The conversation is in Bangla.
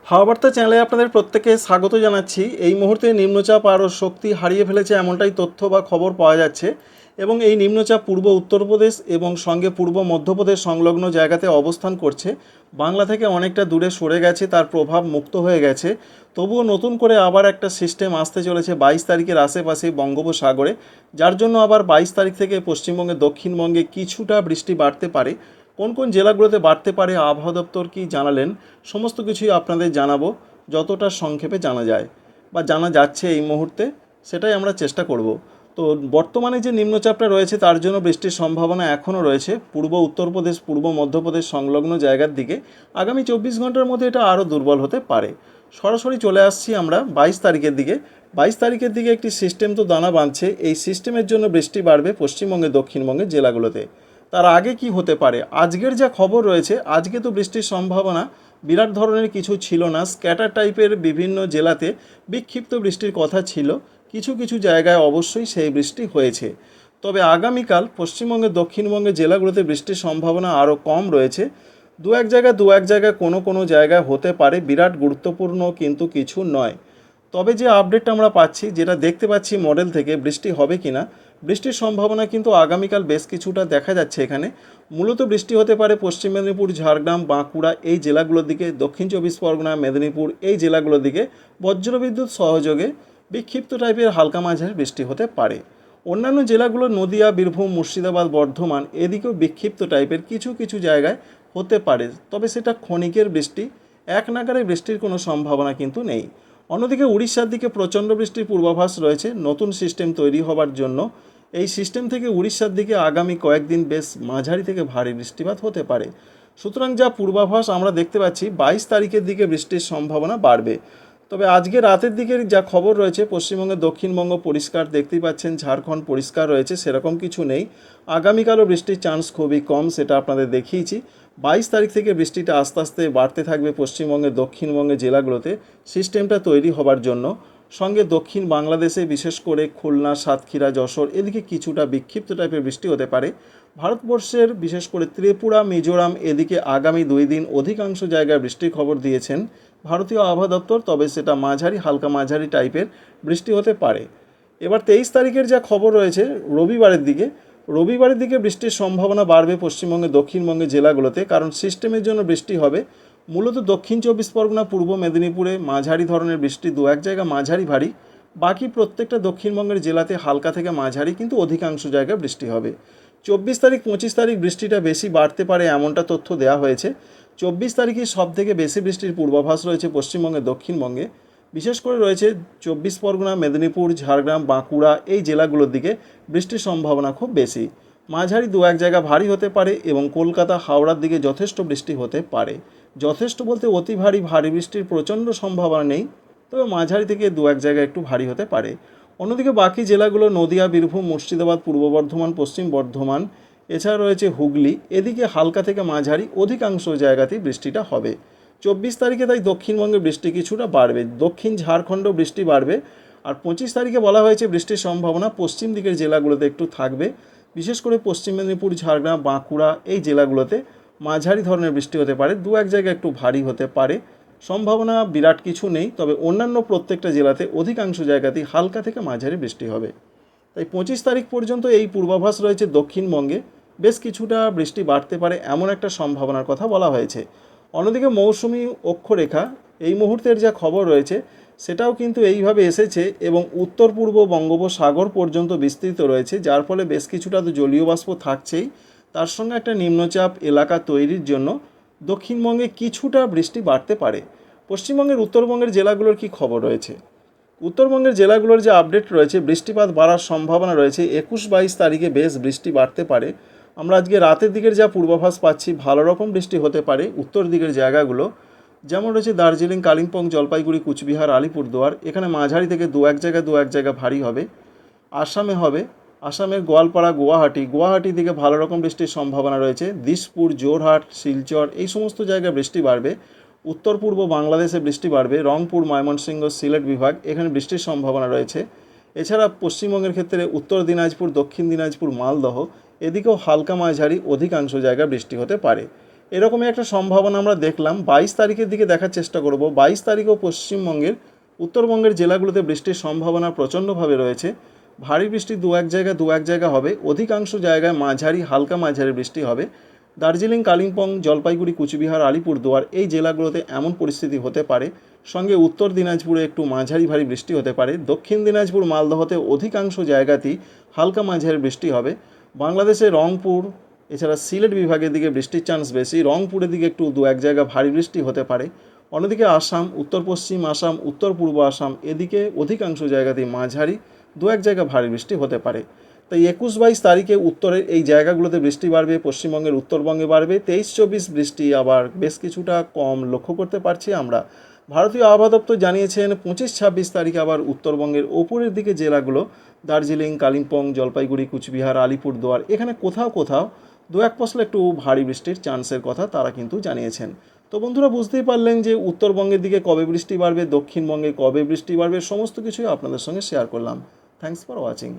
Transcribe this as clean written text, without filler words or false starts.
হাওয়া বার্তা চ্যানেলে আপনাদের প্রত্যেককে স্বাগত জানাচ্ছি। এই মুহূর্তে নিম্নচাপ আরও শক্তি হারিয়ে ফেলেছে এমনটাই তথ্য বা খবর পাওয়া যাচ্ছে এবং এই নিম্নচাপ পূর্ব উত্তরপ্রদেশ এবং সঙ্গে পূর্ব মধ্যপ্রদেশ সংলগ্ন জায়গাতে অবস্থান করছে। বাংলা থেকে অনেকটা দূরে সরে গেছে, তার প্রভাব মুক্ত হয়ে গেছে। তবুও নতুন করে আবার একটা সিস্টেম আসতে চলেছে 22 তারিখের আশেপাশে বঙ্গোপসাগরে, যার জন্য আবার 22 তারিখ থেকে পশ্চিমবঙ্গে দক্ষিণবঙ্গে কিছুটা বৃষ্টি বাড়তে পারে। কোন কোন জেলাগুলোতে বাড়তে পারে আবহাওয়া দপ্তর কী জানালেন, সমস্ত কিছুই আপনাদের জানাবো, যতটা সংক্ষেপে জানা যায় বা জানা যাচ্ছে এই মুহূর্তে সেটাই আমরা চেষ্টা করব। তো বর্তমানে যে নিম্নচাপটা রয়েছে তার জন্য বৃষ্টির সম্ভাবনা এখনও রয়েছে পূর্ব উত্তরপ্রদেশ পূর্ব মধ্যপ্রদেশ সংলগ্ন জায়গার দিকে। আগামী 24 ঘন্টার মধ্যে এটা আরও দুর্বল হতে পারে। সরাসরি চলে আসছি আমরা 22 তারিখের দিকে। 22 তারিখের দিকে একটি সিস্টেম তো দানা বাঁধছে, এই সিস্টেমের জন্য বৃষ্টি বাড়বে পশ্চিমবঙ্গে দক্ষিণবঙ্গের জেলাগুলোতে। তার আগে কি হতে পারে, আজকের যা খবর রয়েছে, আজকে তো বৃষ্টির সম্ভাবনা বিরাট ধরনের কিছু ছিল না। স্ক্যাটার টাইপের বিভিন্ন জেলাতে বিক্ষিপ্ত বৃষ্টির কথা ছিল, কিছু কিছু জায়গায় অবশ্যই সেই বৃষ্টি হয়েছে। তবে আগামীকাল পশ্চিমবঙ্গের দক্ষিণবঙ্গের জেলাগুলোতে বৃষ্টির সম্ভাবনা আরও কম রয়েছে। দু এক জায়গায় কোনো কোনো জায়গায় হতে পারে, বিরাট গুরুত্বপূর্ণ কিন্তু কিছু নয়। তবে যে আপডেটটা আমরা পাচ্ছি, যেটা দেখতে পাচ্ছি মডেল থেকে, বৃষ্টি হবে কি না, বৃষ্টির সম্ভাবনা কিন্তু আগামীকাল বেশ কিছুটা দেখা যাচ্ছে। এখানে মূলত বৃষ্টি হতে পারে পশ্চিম মেদিনীপুর, ঝাড়গ্রাম, বাঁকুড়া এই জেলাগুলোর দিকে, দক্ষিণ 24 পরগনা, মেদিনীপুর এই জেলাগুলোর দিকে বজ্রবিদ্যুৎ সহযোগে বিক্ষিপ্ত টাইপের হালকা মাঝারি বৃষ্টি হতে পারে। অন্যান্য জেলাগুলো নদিয়া, বীরভূম, মুর্শিদাবাদ, বর্ধমান এদিকেও বিক্ষিপ্ত টাইপের কিছু কিছু জায়গায় হতে পারে, তবে সেটা ক্ষণিকের বৃষ্টি, এক নাগাড়ে বৃষ্টির কোনো সম্ভাবনা কিন্তু নেই। অন্যদিকে উড়িষ্যার দিকে প্রচণ্ড বৃষ্টির পূর্বাভাস রয়েছে নতুন সিস্টেম তৈরি হবার জন্য। এই সিস্টেম থেকে উড়িষ্যার দিকে আগামী কয়েকদিন বেশ মাঝারি থেকে ভারী বৃষ্টিপাত হতে পারে। সুতরাং যা পূর্বাভাস আমরা দেখতে পাচ্ছি, 22 তারিখের দিকে বৃষ্টির সম্ভাবনা বাড়বে। তবে আজকে রাতের দিকের যা খবর রয়েছে, পশ্চিমবঙ্গের দক্ষিণবঙ্গ পরিষ্কার দেখতেই পাচ্ছেন, ঝাড়খণ্ড পরিষ্কার রয়েছে, সেরকম কিছু নেই। আগামীকালও বৃষ্টির চান্স খুবই কম, সেটা আপনাদের দেখিয়েছি। 22 তারিখ থেকে বৃষ্টিটা আস্তে আস্তে বাড়তে থাকবে পশ্চিমবঙ্গের দক্ষিণবঙ্গের জেলাগুলোতে সিস্টেমটা তৈরি হবার জন্য। সঙ্গে দক্ষিণ বাংলাদেশে বিশেষ করে খুলনা, সাতক্ষীরা, যশোর এদিকে কিছুটা বিক্ষিপ্ত টাইপের বৃষ্টি হতে পারে। ভারতবর্ষের বিশেষ করে ত্রিপুরা, মিজোরাম এদিকে আগামী 2 দিন অধিকাংশ জায়গায় বৃষ্টির খবর দিয়েছেন ভারতীয় আবহাওয়া দপ্তর, তবে সেটা মাঝারি হালকা মাঝারি টাইপের বৃষ্টি হতে পারে। এবার 23 তারিখের যা খবর রয়েছে, রবিবারের দিকে বৃষ্টির সম্ভাবনা বাড়বে পশ্চিমবঙ্গের দক্ষিণবঙ্গের জেলাগুলোতে, কারণ সিস্টেমের জন্য বৃষ্টি হবে মূলত দক্ষিণ 24 পরগনা, পূর্ব মেদিনীপুরে মাঝারি ধরনের বৃষ্টি, দু এক জায়গা মাঝারি ভারী। বাকি প্রত্যেকটা দক্ষিণবঙ্গের জেলাতে হালকা থেকে মাঝারি, কিন্তু অধিকাংশ জায়গায় বৃষ্টি হবে। 24 তারিখ 25 তারিখ বৃষ্টিটা বেশি বাড়তে পারে এমনটা তথ্য দেওয়া হয়েছে। 24 তারিখে সব থেকে বেশি বৃষ্টির পূর্বাভাস রয়েছে পশ্চিমবঙ্গের দক্ষিণবঙ্গে, বিশেষ করে রয়েছে 24 পরগনা, মেদিনীপুর, ঝাড়গ্রাম, বাঁকুড়া এই জেলাগুলোর দিকে বৃষ্টির সম্ভাবনা খুব বেশি। মাঝারি দু এক জায়গা ভারী হতে পারে এবং কলকাতা, হাওড়ার দিকে যথেষ্ট বৃষ্টি হতে পারে। যথেষ্ট বলতে অতি ভারী বৃষ্টির প্রচণ্ড সম্ভাবনা নেই, তবে মাঝারি থেকে দু এক জায়গায় একটু ভারী হতে পারে। অন্যদিকে বাকি জেলাগুলো নদিয়া, বীরভূম, মুর্শিদাবাদ, পূর্ব বর্ধমান, পশ্চিম বর্ধমান, এছাড়া রয়েছে হুগলি এদিকে হালকা থেকে মাঝারি অধিকাংশ জায়গাতেই বৃষ্টিটা হবে। 24 তারিখে তাই দক্ষিণবঙ্গে বৃষ্টি কিছুটা বাড়বে, দক্ষিণ ঝাড়খণ্ডেও বৃষ্টি বাড়বে। আর 25 তারিখে বলা হয়েছে বৃষ্টির সম্ভাবনা পশ্চিম দিকের জেলাগুলোতে একটু থাকবে, বিশেষ করে পশ্চিম মেদিনীপুর, ঝাড়গ্রাম, বাঁকুড়া এই জেলাগুলোতে মাঝারি ধরনের বৃষ্টি হতে পারে, দু এক জায়গায় একটু ভারী হতে পারে। সম্ভাবনা বিরাট কিছু নেই, তবে অন্যান্য প্রত্যেকটা জেলাতে অধিকাংশ জায়গাতেই হালকা থেকে মাঝারি বৃষ্টি হবে। তাই 25 তারিখ পর্যন্ত এই পূর্বাভাস রয়েছে দক্ষিণবঙ্গে বেশ কিছুটা বৃষ্টি বাড়তে পারে এমন একটা সম্ভাবনার কথা বলা হয়েছে। অন্যদিকে মৌসুমি অক্ষরেখা এই মুহূর্তের যা খবর রয়েছে সেটাও কিন্তু এইভাবে এসেছে এবং উত্তর পূর্ব বঙ্গোপসাগর পর্যন্ত বিস্তৃত রয়েছে, যার ফলে বেশ কিছুটা তো জলীয় বাষ্প থাকছেই, তার সঙ্গে একটা নিম্নচাপ এলাকা তৈরির জন্য দক্ষিণবঙ্গে কিছুটা বৃষ্টি বাড়তে পারে। পশ্চিমবঙ্গের উত্তরবঙ্গের জেলাগুলোর কি খবর রয়েছে, উত্তরবঙ্গের জেলাগুলোর যে আপডেট রয়েছে, বৃষ্টিপাত বাড়ার সম্ভাবনা রয়েছে 21-22 তারিখে বেশ বৃষ্টি বাড়তে পারে। আমরা আজকে রাতের দিকের যা পূর্বাভাস পাচ্ছি, ভালো রকম বৃষ্টি হতে পারে উত্তর দিকের জায়গাগুলো, যেমন রয়েছে দার্জিলিং, কালিম্পং, জলপাইগুড়ি, কুচবিহার, আলিপুরদুয়ার এখানে মাঝারি থেকে দু এক জায়গা ভারী হবে। আসামে হবে, আসামের গোয়ালপাড়া, গুয়াহাটি দিকে ভালো রকম বৃষ্টির সম্ভাবনা রয়েছে। দিসপুর, জোরহাট, শিলচর এই সমস্ত জায়গায় বৃষ্টি বাড়বে। উত্তর পূর্ব বাংলাদেশে বৃষ্টি বাড়বে, রংপুর, ময়মনসিংহ, সিলেট বিভাগ এখানে বৃষ্টির সম্ভাবনা রয়েছে। এছাড়া পশ্চিমবঙ্গের ক্ষেত্রে উত্তর দিনাজপুর, দক্ষিণ দিনাজপুর, মালদহ এদিকেও হালকা মাঝারি অধিকাংশ জায়গায় বৃষ্টি হতে পারে। এরকমই একটা সম্ভাবনা আমরা দেখলাম। 22 তারিখের দিকে দেখার চেষ্টা করব। 22 তারিখেও পশ্চিমবঙ্গের উত্তরবঙ্গের জেলাগুলোতে বৃষ্টির সম্ভাবনা প্রচণ্ডভাবে রয়েছে। ভারী বৃষ্টি দু এক জায়গা হবে, অধিকাংশ জায়গায় মাঝারি হালকা মাঝারি বৃষ্টি হবে। দার্জিলিং, কালিম্পং, জলপাইগুড়ি, কুচবিহার, আলিপুরদুয়ার এই জেলাগুলোতে এমন পরিস্থিতি হতে পারে। সঙ্গে উত্তর দিনাজপুরে একটু মাঝারি ভারী বৃষ্টি হতে পারে। দক্ষিণ দিনাজপুর, মালদহতে অধিকাংশ জায়গাতেই হালকা মাঝারি বৃষ্টি হবে। বাংলাদেশে রংপুর এছাড়া সিলেট বিভাগের দিকে বৃষ্টির চান্স বেশি। রংপুরের দিকে একটু দু এক জায়গা ভারী বৃষ্টি হতে পারে। অন্যদিকে আসাম, উত্তর পশ্চিম আসাম, উত্তর পূর্ব আসাম এদিকে অধিকাংশ জায়গাতেই মাঝারি দু এক জায়গা ভারী বৃষ্টি হতে পারে। তাই 21-22 তারিখে উত্তরের এই জায়গাগুলোতে বৃষ্টি বাড়বে, পশ্চিমবঙ্গের উত্তরবঙ্গে বাড়বে। 23-24 বৃষ্টি আবার বেশ কিছুটা কম লক্ষ্য করতে পারছি আমরা। ভারতীয় আবহাওয়া দপ্তর জানিয়েছেন 25-26 তারিখে আবার উত্তরবঙ্গের ওপরের দিকে জেলাগুলো দার্জিলিং, কালিম্পং, জলপাইগুড়ি, কুচবিহার, আলিপুরদুয়ার এখানে কোথাও কোথাও দু এক পশলা একটু ভারী বৃষ্টির চান্সের কথা তারা কিন্তু জানিয়েছেন। তো বন্ধুরা বুঝতেই পারলেন যে উত্তরবঙ্গের দিকে কবে বৃষ্টি বাড়বে, দক্ষিণবঙ্গে কবে বৃষ্টি বাড়বে, সমস্ত কিছুই আপনাদের সঙ্গে শেয়ার করলাম। Thanks for watching.